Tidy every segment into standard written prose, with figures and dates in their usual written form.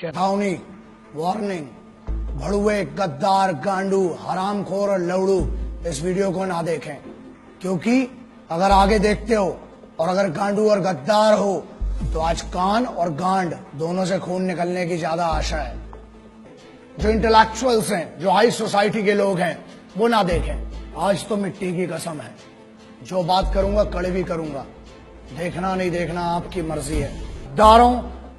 चेतावनी, वार्निंग, भड़ुए, गद्दार, गांडू, हरामखोर और लवड़ू इस वीडियो को ना देखें, क्योंकि अगर आगे देखते हो और अगर गांडू और गद्दार हो तो आज कान और गांड दोनों से खून निकलने की ज्यादा आशा है। जो इंटेलेक्चुअल्स हैं, जो हाई सोसाइटी के लोग हैं, वो ना देखें। आज तो मिट्टी की कसम है, जो बात करूंगा कड़वी करूंगा, देखना नहीं देखना आपकी मर्जी है। गद्दारों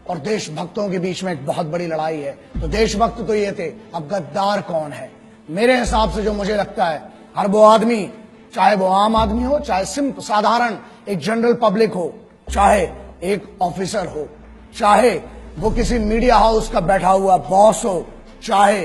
और देशभक्तों के बीच में एक बहुत बड़ी लड़ाई है। तो देशभक्त तो ये थे, अब गद्दार कौन है? मेरे हिसाब से जो मुझे लगता है, हर वो आदमी, चाहे वो आम आदमी हो, चाहे सिंपल साधारण एक जनरल पब्लिक हो, चाहे एक ऑफिसर हो, चाहे वो किसी मीडिया हाउस का बैठा हुआ बॉस हो, चाहे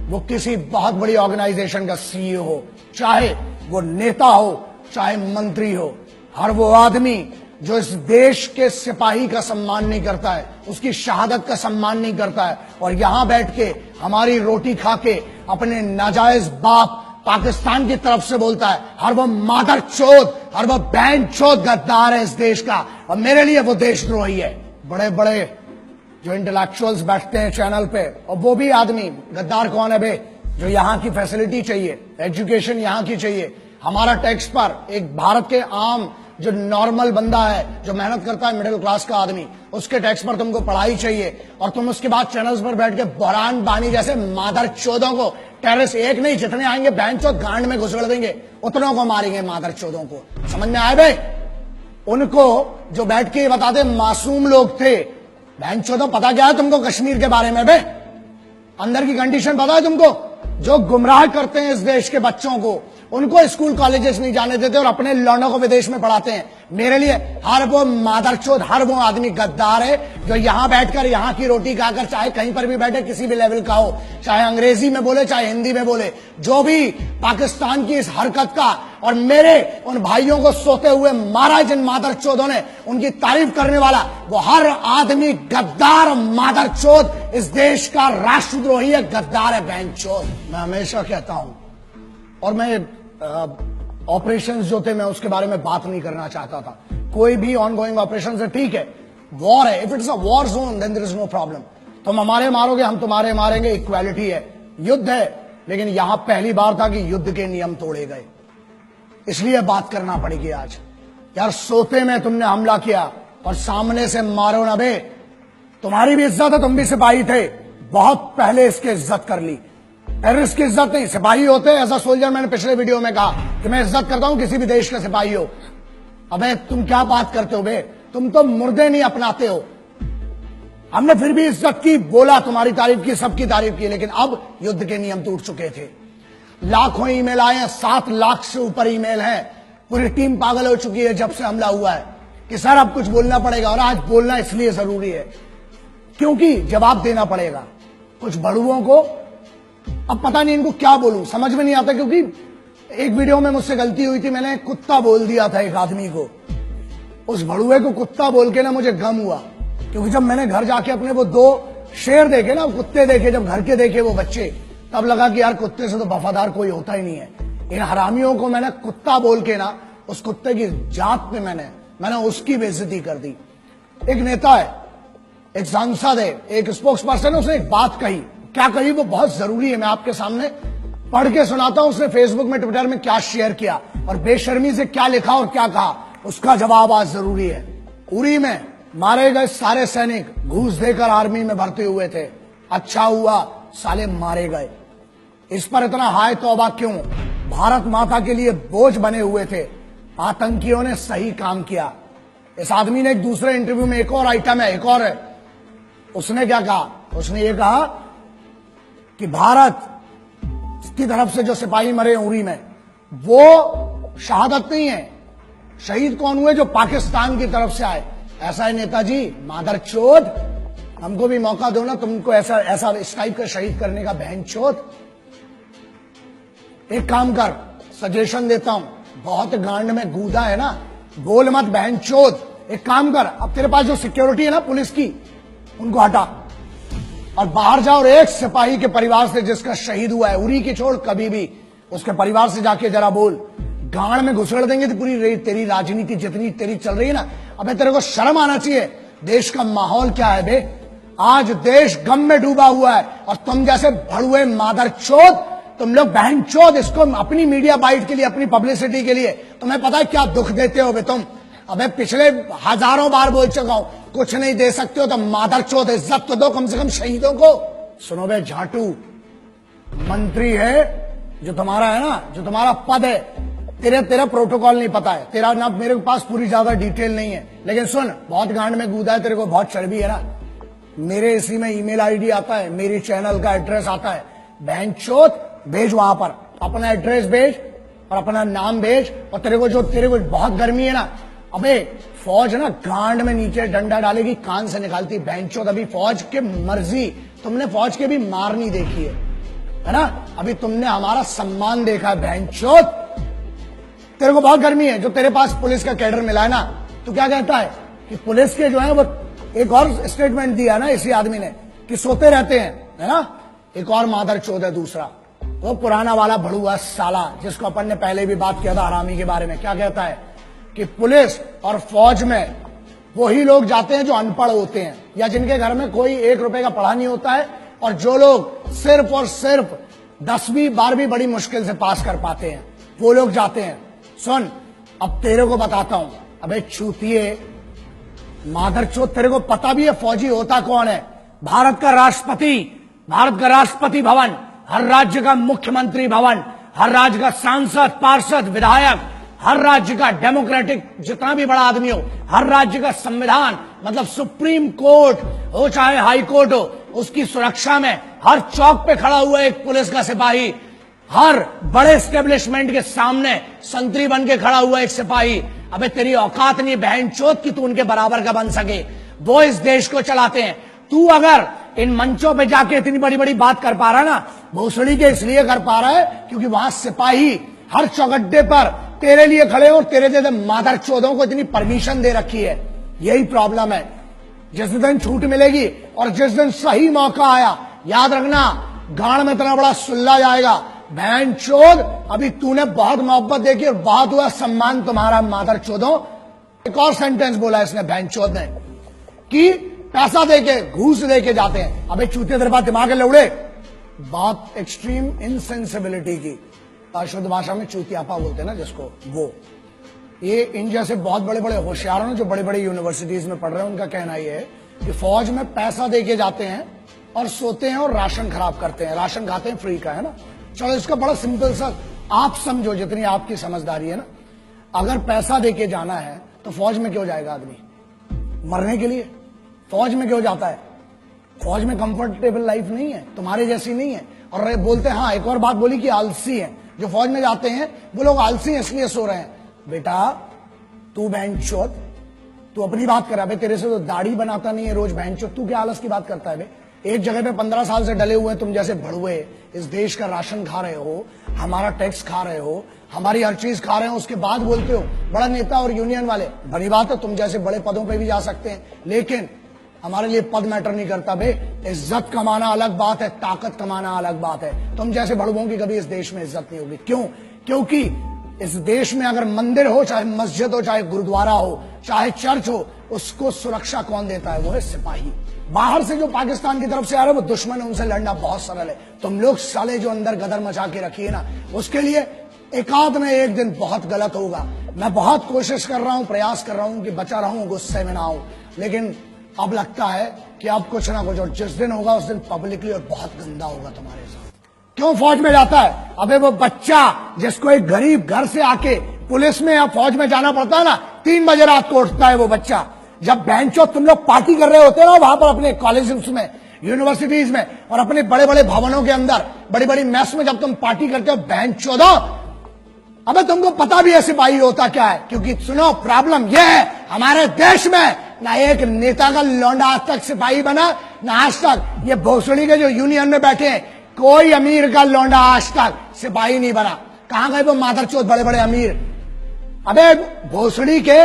वो किसी बहुत बड़ी ऑर्गेनाइजेशन का सीईओ हो, चाहे वो नेता हो, चाहे मंत्री हो, हर वो आदमी जो इस देश के सिपाही का सम्मान नहीं करता है, उसकी शहादत का सम्मान नहीं करता है, और यहां बैठ के हमारी रोटी खा के अपने नाजायज बाप पाकिस्तान की तरफ से बोलता है, हर वो मादर चोद, हर वो बहन चोद गद्दार है इस देश का, और मेरे लिए वो देशद्रोही है। बड़े बड़े जो इंटेलेक्चुअल्स बैठते हैं चैनल पे, और वो भी आदमी, गद्दार कौन है बे? जो यहाँ की फैसिलिटी चाहिए, एजुकेशन यहाँ की चाहिए, हमारा टैक्स पर एक भारत के आम जो नॉर्मल बंदा है, जो मेहनत करता है, मिडिल क्लास का आदमी, उसके टैक्स पर तुमको पढ़ाई चाहिए, और तुम उसके बाद चैनल्स पर बैठ के बहरान बानी जैसे मादर चौदों को, टेररिस्ट एक नहीं जितने आएंगे बहन चौथ गांड में घुसड़ देंगे, उतनों को मारेंगे मादर चौदों को। समझ में आए बे? उनको जो बैठ के बताते मासूम लोग थे, बहन चौदों पता क्या है तुमको कश्मीर के बारे में बे? अंदर की कंडीशन पता है तुमको? जो गुमराह करते हैं इस देश के बच्चों को, उनको स्कूल कॉलेजेस नहीं जाने देते और अपने लौंडों को विदेश में पढ़ाते हैं। मेरे लिए हर वो मादरचोद, हर वो आदमी गद्दार है जो यहां बैठकर यहाँ की रोटी खाकर, चाहे कहीं पर भी बैठे, किसी भी लेवल का हो, चाहे अंग्रेजी में बोले चाहे हिंदी में बोले, जो भी पाकिस्तान की इस हरकत का और मेरे उन भाइयों को सोते हुए मारा जिन मादरचोदों ने, उनकी तारीफ करने वाला वो हर आदमी गद्दार मादरचोद, इस देश का राष्ट्रद्रोही है, गद्दार है, बहनचोद। मैं हमेशा कहता हूं, और मैं ऑपरेशंस जो थे मैं उसके बारे में बात नहीं करना चाहता था। कोई भी ऑनगोइंग ऑपरेशंस है, ठीक है, वॉर है, if it's a war zone then there is no problem. तुम हमारे मारोगे, हम तुम्हारे मारेंगे, इक्वालिटी है, युद्ध है, लेकिन यहां पहली बार था कि युद्ध के नियम तोड़े गए, इसलिए बात करना पड़ेगी आज। यार सोते में तुमने हमला किया और सामने से मारो ना बे, तुम्हारी भी इज्जत है, तुम भी सिपाही थे, बहुत पहले इसकी इज्जत कर ली। टेररिस्ट की इज्जत नहीं, सिपाही होते हैं एज अ सोल्जर। मैंने पिछले वीडियो में कहा कि मैं इज्जत करता हूं किसी भी देश का सिपाही हो। अबे तुम क्या बात करते हो बे? तुम तो मुर्दे नहीं अपनाते हो। हमने फिर भी इज्जत की, बोला, तुम्हारी तारीफ की, सबकी तारीफ की, लेकिन अब युद्ध के नियम टूट चुके थे। लाखों ईमेल आए हैं, 7 लाख से ऊपर ईमेल हैं, पूरी टीम पागल हो चुकी है जब से हमला हुआ है कि सर अब कुछ बोलना पड़ेगा। और आज बोलना इसलिए जरूरी है क्योंकि जवाब देना पड़ेगा। कुछ बड़ुओं को अब पता नहीं इनको क्या बोलूं, समझ में नहीं आता, क्योंकि एक वीडियो में मुझसे गलती हुई थी, मैंने कुत्ता बोल दिया था एक आदमी को। उस भड़ुए को कुत्ता बोल के ना मुझे गम हुआ, क्योंकि जब मैंने घर जाके अपने वो 2 शेर देखे ना, कुत्ते देखे, जब घर के देखे वो बच्चे, तब लगा कि यार कुत्ते से तो वफादार कोई होता ही नहीं है। इन हरामियों को मैंने कुत्ता बोल के ना, उस कुत्ते की जात पे मैंने उसकी बेइज्जती कर दी। एक नेता है, एक सांसद है, एक स्पोक्स पर्सन है, उसने एक बात कही, क्या कही वो बहुत जरूरी है, मैं आपके सामने पढ़ के सुनाता हूं। उसने फेसबुक में, ट्विटर में क्या शेयर किया और बेशर्मी से क्या लिखा और क्या कहा, उसका जवाब आज जरूरी है। उरी में मारे गए सारे सैनिक घूस देकर आर्मी में भर्ती हुए थे, अच्छा हुआ साले मारे गए। इस पर इतना हाय तौबा क्यों? भारत माता के लिए बोझ बने हुए थे, आतंकियों ने सही काम किया। इस आदमी ने एक दूसरे इंटरव्यू में, एक और आइटम है, एक और है, उसने क्या कहा? उसने ये कहा कि भारत की तरफ से जो सिपाही मरे उरी में, वो शहादत नहीं है। शहीद कौन हुए? जो पाकिस्तान की तरफ से आए। ऐसा है नेताजी, मादरचोद, हमको भी मौका दो ना, तुमको ऐसा इस टाइप का शहीद करने का, बहनचोद। एक काम कर, सजेशन देता हूं, बहुत गांड में गूदा है ना, बोल मत बहनचोद। एक काम कर, अब तेरे पास जो सिक्योरिटी है ना पुलिस की, उनको हटा और बाहर जाओ, और एक सिपाही के परिवार से जिसका शहीद हुआ है, उरी की छोड़, कभी भी उसके परिवार से जाके जरा बोल। गांड में घुसड़ देंगे तो पूरी तेरी राजनीति जितनी तेरी चल रही है ना, अबे तेरे को शर्म आना चाहिए। देश का माहौल क्या है बे? आज देश गम में डूबा हुआ है और तुम जैसे भड़ुए मादरचोद, तुम लोग बहनचोद इसको अपनी मीडिया बाइट के लिए, अपनी पब्लिसिटी के लिए, तुम्हें पता है क्या दुख देते हो बे तुम। अबे पिछले हजारों बार बोल चुका हूं, कुछ नहीं दे सकते हो तो मादरचोद इज्जत तो दो कम से कम शहीदों को। सुनो बे झाटू, मंत्री है जो तुम्हारा है ना, जो तुम्हारा पद है, तेरा प्रोटोकॉल नहीं पता है, तेरा ना मेरे पास पूरी ज्यादा डिटेल नहीं है, लेकिन सुन, बहुत गांड में कूदा है, तेरे को बहुत चर्बी है ना। मेरे इसी में ईमेल आईडी आता है, मेरी चैनल का एड्रेस आता है, बहनचोद भेज, वहां पर अपना एड्रेस भेज और अपना नाम भेज। और तेरे को बहुत गर्मी है ना, अबे फौज ना गांड में नीचे डंडा डालेगी, कान से निकालती बहनचोद। अभी फौज के मर्जी, तुमने फौज के भी मार नहीं देखी है ना, अभी तुमने हमारा सम्मान देखा है बहनचोद। तेरे को बहुत गर्मी है, जो तेरे पास पुलिस का कैडर मिला है ना, तो क्या कहता है कि पुलिस के जो है वो, एक और स्टेटमेंट दिया ना इसी आदमी ने कि सोते रहते हैं, है ना। एक और मादरचोद है दूसरा, वो पुराना वाला भड़ुआ साला जिसको अपन ने पहले भी बात किया था हरामी के बारे में। क्या कहता है कि पुलिस और फौज में वही लोग जाते हैं जो अनपढ़ होते हैं या जिनके घर में कोई 1 रुपए का पढ़ा नहीं होता है, और जो लोग सिर्फ और सिर्फ 10वीं 12वीं बड़ी मुश्किल से पास कर पाते हैं, वो लोग जाते हैं। सुन, अब तेरे को बताता हूं, अबे चूतिए मादरचोद, तेरे को पता भी है फौजी होता कौन है? भारत का राष्ट्रपति, भारत का राष्ट्रपति भवन, हर राज्य का मुख्यमंत्री भवन, हर राज्य का सांसद, पार्षद, विधायक, हर राज्य का डेमोक्रेटिक जितना भी बड़ा आदमी हो, हर राज्य का संविधान, मतलब सुप्रीम कोर्ट हो चाहे हाई कोर्ट हो, उसकी सुरक्षा में हर चौक पे खड़ा हुआ एक पुलिस का सिपाही, हर बड़े एस्टेब्लिशमेंट के सामने संतरी बन के खड़ा हुआ एक सिपाही। अबे तेरी औकात नहीं बहनचोद कि तू उनके बराबर का बन सके। वो इस देश को चलाते हैं। तू अगर इन मंचों पे जाके इतनी बड़ी बड़ी बात कर पा रहा है ना, भोसड़ी के इसलिए कर पा रहा है क्योंकि वहां सिपाही हर चौगड्डे पर तेरे लिए खड़े और तेरे जैसे मादरचोदों को इतनी परमिशन दे रखी है। यही प्रॉब्लम है। जिस दिन छूट मिलेगी और जिस दिन सही मौका आया, याद रखना गांड में इतना बड़ा सुल्ला जाएगा। बहनचोद, अभी तूने बहुत मोहब्बत देखी और बहुत हुआ सम्मान तुम्हारा मादरचोदों। एक और सेंटेंस बोला इसने बहनचोद ने कि पैसा देके, घूस देके जाते हैं। अबे चूते तेरे पास दिमाग है लौड़े। बात एक्सट्रीम इनसेंसिबिलिटी की, शुद्ध भाषा में चूतियापा बोलते हैं ना जिसको, वो ये इन जैसे बहुत बड़े बड़े होशियारों जो बड़े बड़े यूनिवर्सिटीज में पढ़ रहे हैं, उनका कहना यह है कि फौज में पैसा देके जाते हैं और सोते हैं और राशन खराब करते हैं, राशन खाते हैं फ्री का, है ना। चलो इसका बड़ा सिंपल सा आप समझो, जितनी आपकी समझदारी है ना, अगर पैसा देके जाना है तो फौज में क्यों जाएगा आदमी? मरने के लिए। फौज में क्यों जाता है? फौज में कंफर्टेबल लाइफ नहीं है, तुम्हारे जैसी नहीं है। और बोलते हैं, हाँ एक और बात बोली कि आलसी है जो फौज में जाते हैं, वो लोग आलसी हैं इसलिए सो रहे हैं। बेटा तू बहनचोद, तू अपनी बात कर रहा है, तेरे से तो दाढ़ी बनाता नहीं है रोज बहनचोद, तू क्या आलस की बात करता है बे? एक जगह पे 15 साल से डले हुए तुम जैसे भड़ुए इस देश का राशन खा रहे हो, हमारा टैक्स खा रहे हो, हमारी हर चीज खा रहे हो, उसके बाद बोलते हो बड़ा नेता और यूनियन वाले। बड़ी बात है, तुम जैसे बड़े पदों पे भी जा सकते हैं, लेकिन हमारे लिए पद मैटर नहीं करता बे। इज्जत कमाना अलग बात है, ताकत कमाना अलग बात है। तुम जैसे भड़ुओं की कभी इस देश में इज्जत नहीं होगी। क्यों? क्योंकि इस देश में अगर मंदिर हो, चाहे मस्जिद हो, चाहे गुरुद्वारा हो, चाहे चर्च हो, उसको सुरक्षा कौन देता है? वो है सिपाही। बाहर से जो पाकिस्तान की तरफ से आ रहे हैं वो दुश्मन है, उनसे लड़ना बहुत सरल है। तुम लोग साले जो अंदर गदर मचा के रखी है ना, उसके लिए एकाध में एक दिन बहुत गलत होगा। मैं बहुत कोशिश कर रहा हूं, प्रयास कर रहा हूं कि बचा रहूं, गुस्से में ना आऊं, लेकिन अब लगता है कि अब कुछ ना कुछ, और जिस दिन होगा उस दिन पब्लिकली और बहुत गंदा होगा तुम्हारे साथ। क्यों फौज में जाता है? अबे वो बच्चा जिसको एक गरीब घर से आके पुलिस में या फौज में जाना पड़ता है ना, 3 बजे रात को उठता है वो बच्चा। जब बेंचो तुम लोग पार्टी कर रहे होते हो ना वहां पर अपने कॉलेज में, यूनिवर्सिटीज में और अपने बड़े बड़े भवनों के अंदर, बड़ी बड़ी मेस में जब तुम पार्टी करते हो बेंचो दो, अबे तुमको पता भी है सिपाही होता क्या है? क्योंकि सुनो प्रॉब्लम यह है, हमारे देश में ना एक नेता का लौंडा आज तक सिपाही बना, ना आज तक ये भोसड़ी के जो यूनियन में बैठे हैं कोई अमीर का लौंडा आज तक सिपाही नहीं बना। कहां गए वो मादरचोद बड़े बड़े अमीर? अबे भोसड़ी के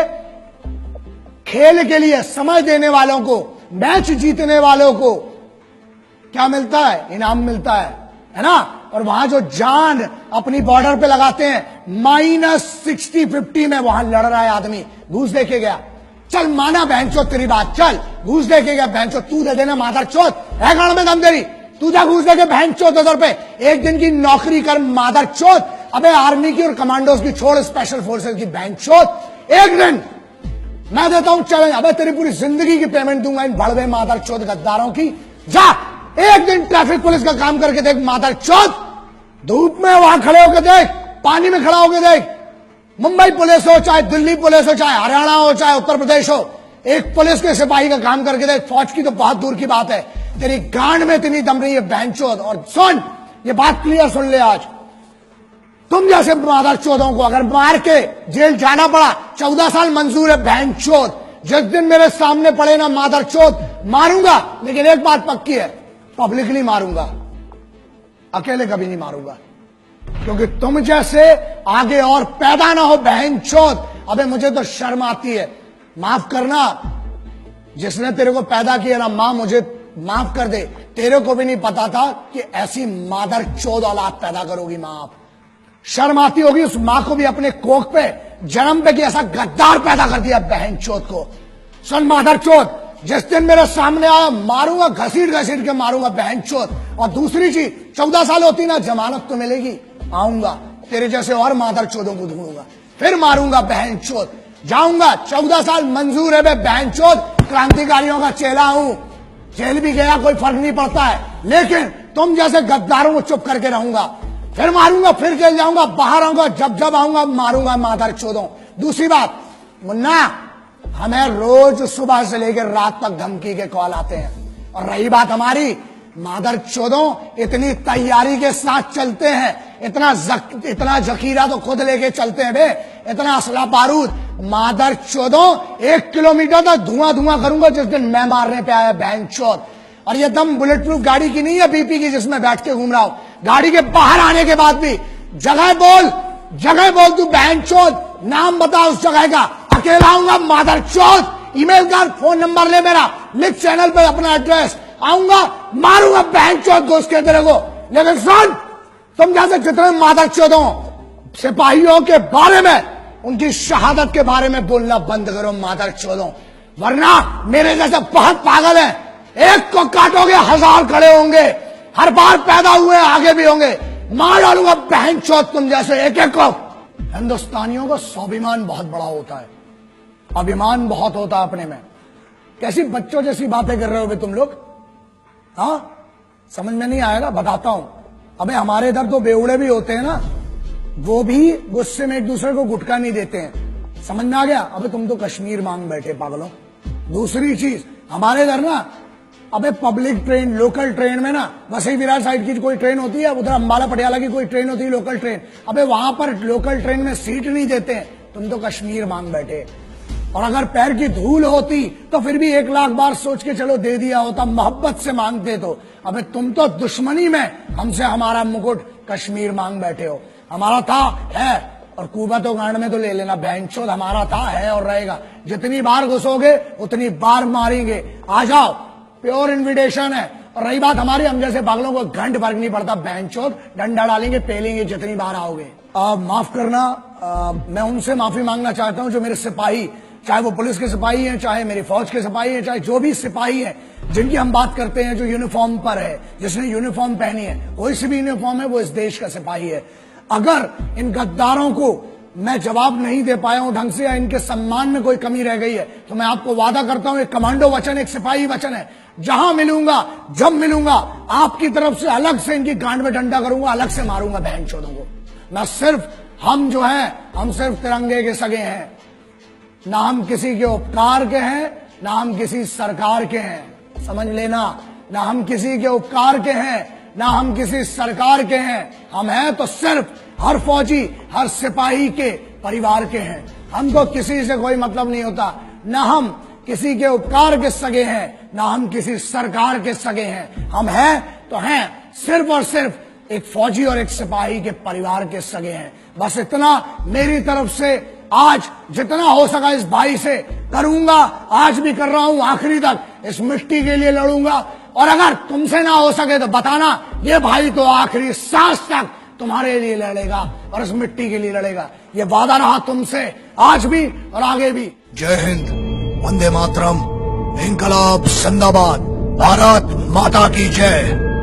खेल के लिए समय देने वालों को, मैच जीतने वालों को क्या मिलता है? इनाम मिलता है ना। और वहां जो जान अपनी बॉर्डर पे लगाते हैं, -60 50 में वहां लड़ रहा है आदमी, घूस देके गया। चल माना बहनचोद तेरी बात, चल घूस दे के गया बहनचोद, तू दे देना मादर चोद, है गांव में दम तेरी, तू जा घूस दे के बहनचोद उधर पे, एक दिन की नौकरी कर मादर चोद। अबे आर्मी की और कमांडोज की छोड़, स्पेशल फोर्सेज की बहनचोद, एक दिन मैं देता हूं चैलेंज, अबे तेरी पूरी जिंदगी की पेमेंट दूंगा इन बड़वे मादर चोद गद्दारों की। जा एक दिन ट्रैफिक पुलिस का काम करके देख मादर चोद, धूप में वहां खड़े होकर देख, पानी में खड़ा होकर देख, मुंबई पुलिस हो चाहे दिल्ली पुलिस हो चाहे हरियाणा हो चाहे उत्तर प्रदेश हो, एक पुलिस के सिपाही का काम करके देख, फौज की तो बहुत दूर की बात है, तेरी गांड में इतनी दम रही है बहनचोद। और सुन, ये बात क्लियर सुन ले, आज तुम जैसे मादर चौधों को अगर मार के जेल जाना पड़ा, 14 साल मंजूर है बहनचोद। जिस दिन मेरे सामने पड़े ना मादर चौध, मारूंगा, लेकिन एक बात पक्की है, पब्लिकली मारूंगा, अकेले कभी नहीं मारूंगा, क्योंकि तुम जैसे आगे और पैदा ना हो बहनचोद। अबे मुझे तो शर्म आती है, माफ करना, जिसने तेरे को पैदा किया ना मां, मुझे माफ कर दे, तेरे को भी नहीं पता था कि ऐसी मादर चौध औलाद पैदा करोगी मां आप। शर्म आती होगी उस मां को भी अपने कोख पे जन्म पे कि ऐसा गद्दार पैदा कर दिया बहन चौथ को। सुन मादर चौथ, जिस दिन मेरे सामने आया मारूंगा, घसीट घसीट के मारूंगा बहन चौथ। और दूसरी चीज, 14 साल होती ना जमानत तो मिलेगी, आऊंगा तेरे जैसे और मादर चौधों को ढूंढूंगा, फिर मारूंगा बहन चौथ। जाऊंगा, 14 साल मंजूर है बहन चौथ, क्रांतिकारियों का चेला हूं, जेल भी गया कोई फर्क नहीं पड़ता है, लेकिन तुम जैसे गद्दारों को चुप करके रहूंगा, फिर मारूंगा, फिर जेल जाऊंगा, बाहर आऊंगा, जब जब आऊंगा मारूंगा मादर चौधों। दूसरी बात मुन्ना, हमें रोज सुबह से लेकर रात तक धमकी के कॉल आते हैं, और रही बात हमारी, मादर चौधों इतनी तैयारी के साथ चलते हैं, इतना जखीरा तो खुद लेके चलते हैं बे, इतना असला बारूद, मादर चौधों 1 किलोमीटर तक धुआं धुआं करूंगा जिस दिन मैं मारने पे आया बहन चौथ। और ये दम बुलेट प्रूफ गाड़ी की नहीं है, बीपी की जिसमें बैठ के घूम रहा हूं, गाड़ी के बाहर आने के बाद भी जगह बोल तू बहन चौथ, नाम बता उस जगह का, अकेला आऊंगा मादर चौथ, ईमेल कर, फोन नंबर ले मेरा, लिख चैनल पे अपना एड्रेस, आऊंगा मारूंगा बहन चौथ घुस के तेरे को। लेकिन सुन, तुम जैसे जितने मादर चौधों सिपाहियों के बारे में, उनकी शहादत के बारे में बोलना बंद करो मादर चौधों, वरना मेरे जैसे बहुत पागल है, एक को काटोगे 1000 खड़े होंगे, हर बार पैदा हुए आगे भी होंगे, मार डालूंगा बहन चौथ तुम जैसे एक एक को। हिंदुस्तानियों का स्वाभिमान बहुत बड़ा होता है, अभिमान बहुत होता है अपने में। कैसी बच्चों जैसी बातें कर रहे हो तुम लोग, हाँ समझ में नहीं आएगा, बताता हूं। अबे हमारे इधर तो बेवड़े भी होते हैं ना, वो भी गुस्से में एक दूसरे को गुटका नहीं देते हैं, समझ में आ गया। अबे तुम तो कश्मीर मांग बैठे पागलों। दूसरी चीज, हमारे इधर ना, अबे पब्लिक ट्रेन, लोकल ट्रेन में ना, वसई विरार साइड की कोई ट्रेन होती है, उधर अंबाला पटियाला की कोई ट्रेन होती है लोकल ट्रेन, अबे वहां पर लोकल ट्रेन में सीट नहीं देते, तुम तो कश्मीर मांग बैठे। और अगर पैर की धूल होती तो फिर भी 1 लाख बार सोच के चलो दे दिया होता, मोहब्बत से मांगते तो। अबे तुम तो दुश्मनी में हमसे हमारा मुकुट कश्मीर मांग बैठे हो। हमारा था, है, और कुबा तो गांड में तो ले लेना बहनचोद, हमारा था, है और रहेगा। जितनी बार घुसोगे उतनी बार मारेंगे, आ जाओ, प्योर इन्विटेशन है। और रही बात हमारी, हम जैसे पागलों को घंट फर्क नहीं पड़ता बहनचोद, डंडा डालेंगे, पेलेंगे जितनी बार आओगे। माफ करना, मैं उनसे माफी मांगना चाहता हूं जो मेरे सिपाही, चाहे वो पुलिस के सिपाही हैं, चाहे मेरी फौज के सिपाही हैं, चाहे जो भी सिपाही हैं जिनकी हम बात करते हैं, जो यूनिफॉर्म पर है, जिसने यूनिफॉर्म पहनी है, कोई सी भी यूनिफॉर्म है, वो इस देश का सिपाही है। अगर इन गद्दारों को मैं जवाब नहीं दे पाया हूं ढंग से, या इनके सम्मान में कोई कमी रह गई है, तो मैं आपको वादा करता हूं, एक कमांडो वचन, एक सिपाही वचन है, जहां मिलूंगा, जब मिलूंगा, आपकी तरफ से अलग से इनकी गांड में डंडा करूंगा, अलग से मारूंगा बहन चौधों को। मैं सिर्फ, हम जो है, हम सिर्फ तिरंगे के सगे हैं, ना हम किसी के उपकार के हैं, ना हम किसी सरकार के हैं, समझ लेना, ना हम किसी के उपकार के हैं, ना हम किसी सरकार के हैं, हम हैं तो सिर्फ हर फौजी, हर सिपाही के परिवार के हैं। हमको किसी से कोई मतलब नहीं होता, ना हम किसी के उपकार के सगे हैं, ना हम किसी सरकार के सगे हैं। हम हैं तो हैं सिर्फ और सिर्फ एक फौजी और एक सिपाही के परिवार के सगे हैं। बस इतना मेरी तरफ से आज जितना हो सका इस भाई से करूंगा, आज भी कर रहा हूं, आखिरी तक इस मिट्टी के लिए लड़ूंगा। और अगर तुमसे ना हो सके तो बताना, ये भाई तो आखिरी सांस तक तुम्हारे लिए लड़ेगा और इस मिट्टी के लिए लड़ेगा। ये वादा रहा तुमसे, आज भी और आगे भी। जय हिंद, वंदे मातरम, इंकलाब जिंदाबाद, भारत माता की जय।